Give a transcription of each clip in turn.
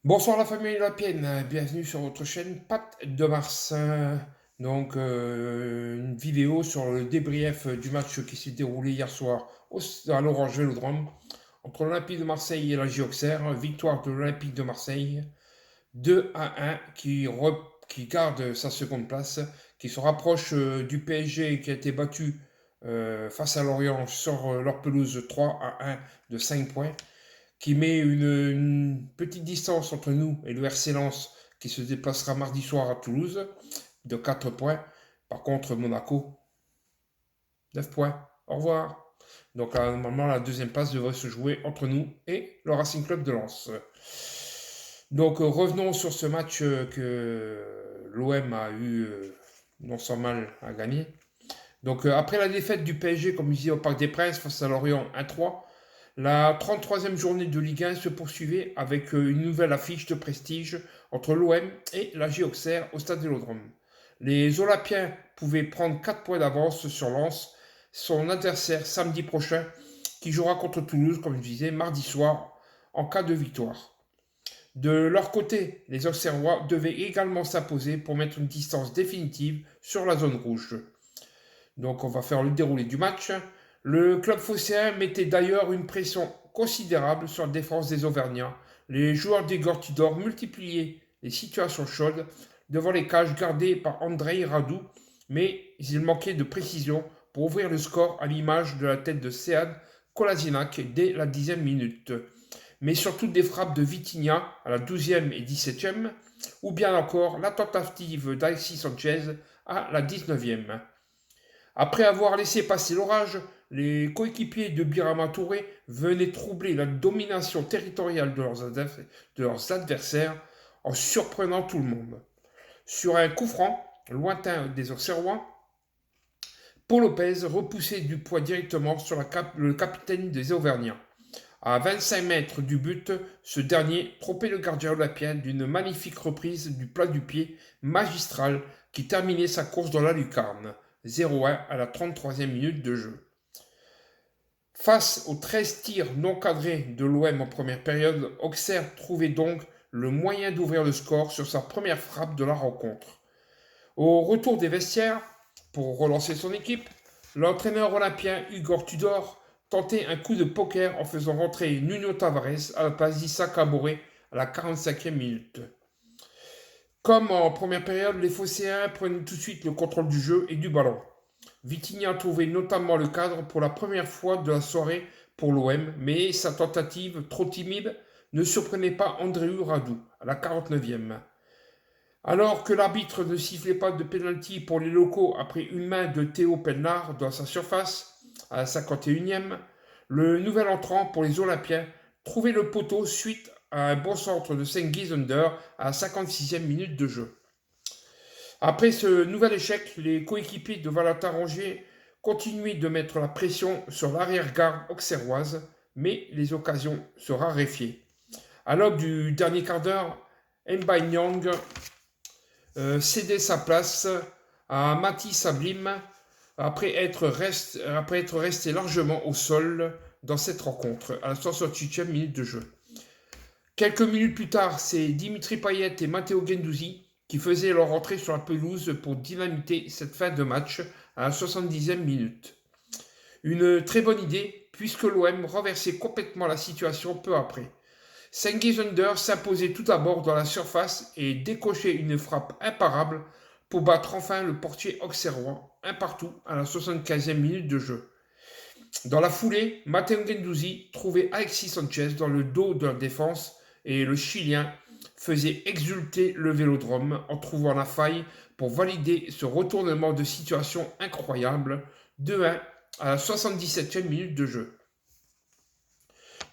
Bonsoir la famille Lapienne, bienvenue sur votre chaîne Pat de Mars. Une vidéo sur le débrief du match qui s'est déroulé hier soir à l'Orange Vélodrome entre l'Olympique de Marseille et la Auxerre. Victoire de l'Olympique de Marseille 2-1 qui garde sa seconde place, qui se rapproche du PSG qui a été battu face à Lorient sur leur pelouse 3-1 de 5 points, qui met une petite distance entre nous et le RC Lens qui se déplacera mardi soir à Toulouse de 4 points. Par contre, Monaco, 9 points. Au revoir. Donc normalement, la deuxième place devrait se jouer entre nous et le Racing Club de Lens. Donc revenons sur ce match que l'OM a eu non sans mal à gagner. Donc après la défaite du PSG, comme je disais, au Parc des Princes face à Lorient 1-3, la 33e journée de Ligue 1 se poursuivait avec une nouvelle affiche de prestige entre l'OM et la Auxerre au stade Vélodrome. Les Olympiens pouvaient prendre 4 points d'avance sur Lens, son adversaire samedi prochain, qui jouera contre Toulouse, comme je disais, mardi soir, en cas de victoire. De leur côté, les Auxerrois devaient également s'imposer pour mettre une distance définitive sur la zone rouge. Donc on va faire le déroulé du match. Le club phocéen mettait d'ailleurs une pression considérable sur la défense des Auvergnats. Les joueurs d'Igor Tudor multipliaient les situations chaudes devant les cages gardées par Andrei Radou, mais il manquait de précision pour ouvrir le score à l'image de la tête de Sead Kolasinac dès la 10e minute. Mais surtout des frappes de Vitinha à la 12e et 17e, ou bien encore la tentative d'Alexis Sanchez à la 19e. Après avoir laissé passer l'orage, les coéquipiers de Birama Touré venaient troubler la domination territoriale de leurs adversaires en surprenant tout le monde. Sur un coup franc, lointain des Auxerrois, Paul Lopez repoussait du poids directement sur le capitaine des Auvergnats. À 25 mètres du but, ce dernier trompait le gardien olympien d'une magnifique reprise du plat du pied magistral qui terminait sa course dans la lucarne. 0-1 à la 33e minute de jeu. Face aux 13 tirs non cadrés de l'OM en première période, Auxerre trouvait donc le moyen d'ouvrir le score sur sa première frappe de la rencontre. Au retour des vestiaires, pour relancer son équipe, l'entraîneur olympien Igor Tudor tentait un coup de poker en faisant rentrer Nuno Tavares à la place d'Issa Caboret à la 45e minute. Comme en première période, les Phocéens prenaient tout de suite le contrôle du jeu et du ballon. Vitinha trouvait notamment le cadre pour la première fois de la soirée pour l'OM, mais sa tentative, trop timide, ne surprenait pas Andreu Radou à la 49e. Alors que l'arbitre ne sifflait pas de pénalty pour les locaux après une main de Théo Pelnard dans sa surface à la 51e, le nouvel entrant pour les Olympiens trouvait le poteau suite à un bon centre de Sengizunder à la 56e minute de jeu. Après ce nouvel échec, les coéquipiers de Valentin Rongier continuaient de mettre la pression sur l'arrière-garde auxerroise, mais les occasions se raréfiaient. À l'aube du dernier quart d'heure, Nyang cédait sa place à Mathis Ablim après être resté largement au sol dans cette rencontre, à la 68e minute de jeu. Quelques minutes plus tard, c'est Dimitri Payet et Matteo Guendouzi qui faisaient leur entrée sur la pelouse pour dynamiter cette fin de match à la 70e minute. Une très bonne idée, puisque l'OM renversait complètement la situation peu après. Sengizunder s'imposait tout d'abord dans la surface et décochait une frappe imparable pour battre enfin le portier auxerrois, un partout à la 75e minute de jeu. Dans la foulée, Matteo Guendouzi trouvait Alexis Sanchez dans le dos de la défense et le Chilien faisait exulter le Vélodrome en trouvant la faille pour valider ce retournement de situation incroyable, 2-1 à la 77e minute de jeu.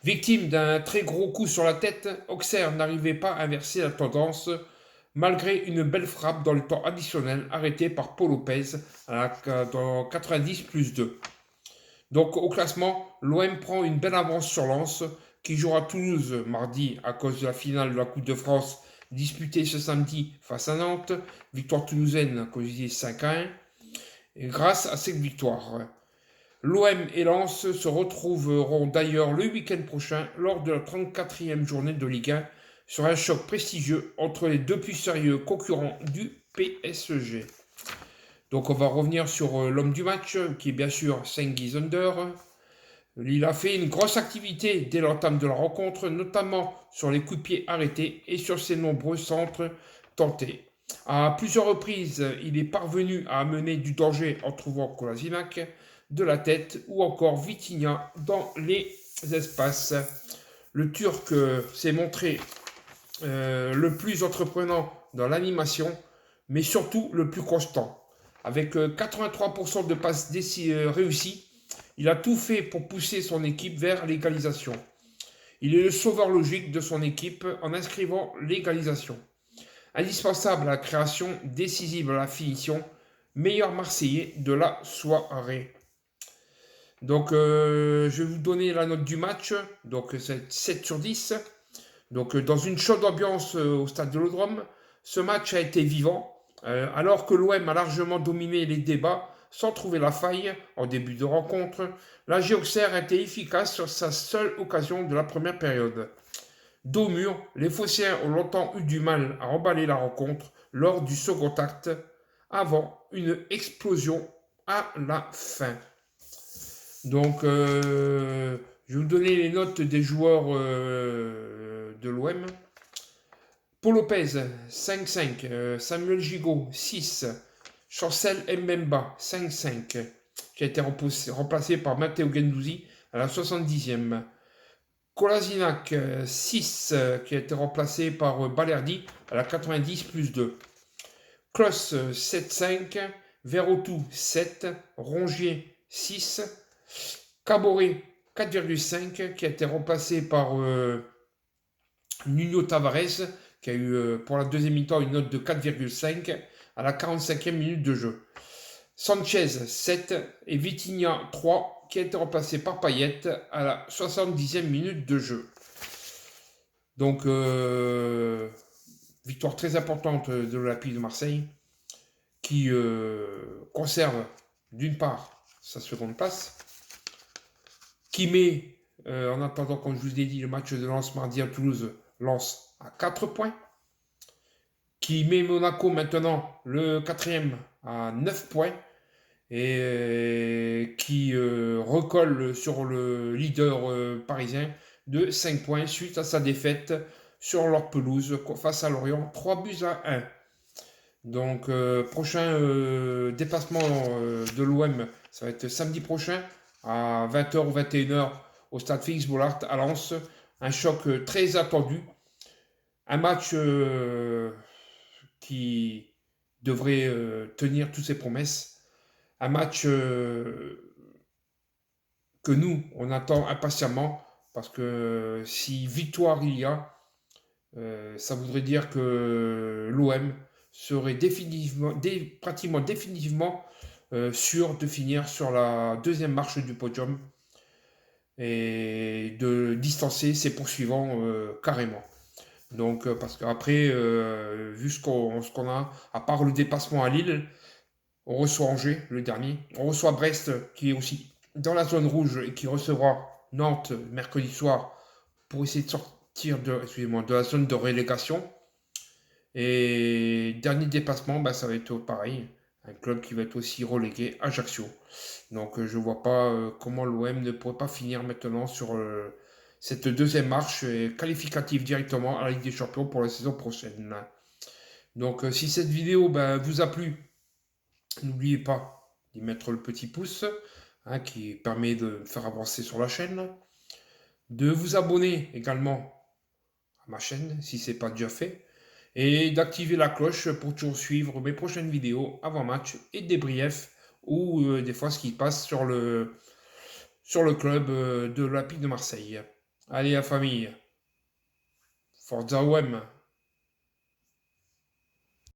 Victime d'un très gros coup sur la tête, Auxerre n'arrivait pas à inverser la tendance malgré une belle frappe dans le temps additionnel arrêtée par Paul Lopez dans 90 plus 2. Donc au classement, l'OM prend une belle avance sur Lens qui jouera Toulouse mardi à cause de la finale de la Coupe de France disputée ce samedi face à Nantes. Victoire toulousaine, comme je disais, 5-1. Et grâce à cette victoire, l'OM et Lens se retrouveront d'ailleurs le week-end prochain lors de la 34e journée de Ligue 1 sur un choc prestigieux entre les deux plus sérieux concurrents du PSG. Donc on va revenir sur l'homme du match, qui est bien sûr Cengiz Under. Il a fait une grosse activité dès l'entame de la rencontre, notamment sur les coups de pied arrêtés et sur ses nombreux centres tentés. À plusieurs reprises, il est parvenu à amener du danger en trouvant Kolasinac de la tête ou encore Vitinha dans les espaces. Le Turc s'est montré le plus entreprenant dans l'animation, mais surtout le plus constant. Avec 83% de passes réussies, il a tout fait pour pousser son équipe vers l'égalisation. Il est le sauveur logique de son équipe en inscrivant l'égalisation. Indispensable à la création, décisive à la finition, meilleur Marseillais de la soirée. Donc, je vais vous donner la note du match. Donc, c'est 7 sur 10. Donc, dans une chaude ambiance au stade de l'Odrome, ce match a été vivant. Alors que l'OM a largement dominé les débats sans trouver la faille en début de rencontre, la Auxerre a été efficace sur sa seule occasion de la première période. Dos mur, les Phocéens ont longtemps eu du mal à emballer la rencontre lors du second acte, avant une explosion à la fin. Donc, je vais vous donner les notes des joueurs de l'OM. Paul Lopez, 5,5. Samuel Gigot, 6. Chancel Mbemba, 5,5. Qui a été remplacé par Matteo Guendouzi à la 70e. Kolasinac, 6. Qui a été remplacé par Balerdi à la 90 plus 2. Klos, 7,5. Verrotou, 7. Rongier, 6. Caboret, 4,5. Qui a été remplacé par Nuno Tavares, qui a eu pour la deuxième mi-temps une note de 4,5 à la 45e minute de jeu. Sanchez 7 et Vitinha 3, qui a été remplacé par Payet à la 70e minute de jeu. Donc, victoire très importante de l'Olympique de Marseille, qui conserve d'une part sa seconde place, qui met, en attendant, comme je vous ai dit, le match de Lens mardi à Toulouse, Lens à 4 points, qui met Monaco maintenant le 4e à 9 points, et qui recolle sur le leader parisien de 5 points suite à sa défaite sur leur pelouse face à Lorient, 3-1. Donc prochain déplacement de l'OM, ça va être samedi prochain à 20h ou 21h au stade Félix Bollaert à Lens. Un choc très attendu. Un match qui devrait tenir toutes ses promesses. Un match que nous, on attend impatiemment, parce que si victoire il y a, ça voudrait dire que l'OM serait pratiquement définitivement sûr de finir sur la deuxième marche du podium et de distancer ses poursuivants carrément. Donc, parce qu'après, vu ce qu'on a, à part le dépassement à Lille, on reçoit Angers, le dernier. On reçoit Brest, qui est aussi dans la zone rouge et qui recevra Nantes mercredi soir pour essayer de sortir de la zone de relégation. Et dernier dépassement, ça va être pareil. Un club qui va être aussi relégué, Ajaccio. Donc je ne vois pas comment l'OM ne pourrait pas finir maintenant sur cette deuxième marche qualificative directement à la Ligue des Champions pour la saison prochaine. Donc si cette vidéo vous a plu, n'oubliez pas d'y mettre le petit pouce qui permet de faire avancer sur la chaîne. De vous abonner également à ma chaîne si ce n'est pas déjà fait. Et d'activer la cloche pour toujours suivre mes prochaines vidéos avant match et débriefs ou des fois ce qui passe sur le club de l'Olympique de Marseille. Allez la famille, Forza OM!